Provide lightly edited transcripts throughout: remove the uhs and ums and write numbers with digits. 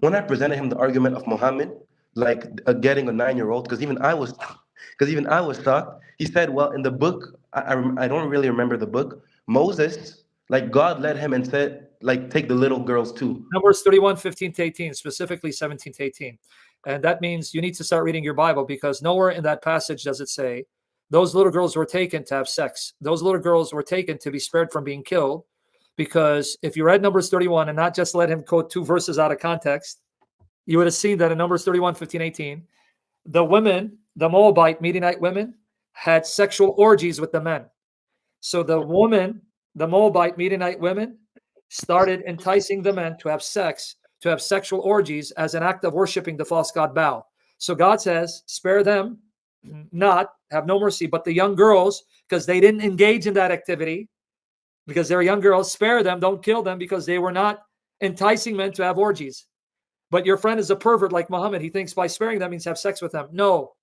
when I presented him the argument of Muhammad, like getting a 9-year-old, because even I was shocked. He said, "Well, in the book, I don't really remember the book. Moses, like God led him and said, like take the little girls too." Numbers 31, 15 to 18, specifically 17 to 18. And that means you need to start reading your Bible, because nowhere in that passage does it say those little girls were taken to have sex. Those little girls were taken to be spared from being killed. Because if you read Numbers 31 and not just let him quote 2 verses out of context, you would have seen that in Numbers 31, 15, 18, the women, the Moabite Midianite women, had sexual orgies with the men. So the woman, the Moabite Midianite women, started enticing the men to have sex, to have sexual orgies as an act of worshiping the false god Baal. So God says, spare them, not have no mercy, but the young girls, because they didn't engage in that activity, because they're young girls, spare them, don't kill them, because they were not enticing men to have orgies. But your friend is a pervert like Muhammad. He thinks by sparing them means have sex with them. No.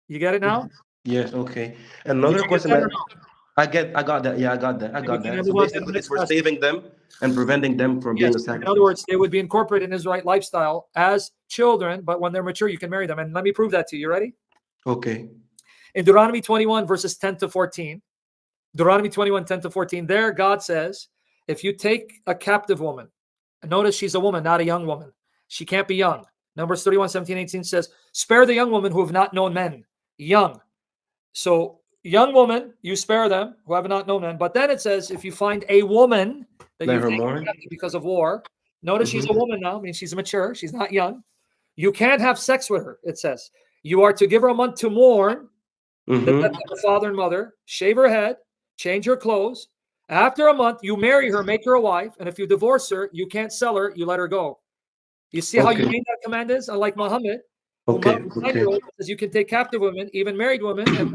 You get it now? Yes, okay. Did Another you get question that or that no? I got that. Yeah, I got that. I And we got can that. So move on to the basically, it's next for passage. saving them and preventing them from Yes. being a In other sacrifice. words, they would be incorporated in Israelite lifestyle as children, but when they're mature, you can marry them. And let me prove that to you. You ready? Okay. In Deuteronomy 21, verses 10 to 14, Deuteronomy 21, 10 to 14, there God says, if you take a captive woman, and notice she's a woman, not a young woman. She can't be young. Numbers 31, 17, 18 says, spare the young women who have not known men. Young. So young woman, you spare them who have not known men. But then it says, if you find a woman that Let you've her taken mourn. captive because of war, notice she's a Mm-hmm. woman now, means she's mature, she's not young. You can't have sex with her, it says. You are to give her a month to mourn the death Mm-hmm. of her father and mother, shave her head, change her clothes. After a month, you marry her, make her a wife. And if you divorce her, you can't sell her, you let her go. You see how Okay. humane that command is? Unlike Muhammad, who Okay. Muhammad Okay. 9-year-old says you can take captive women, even married women, and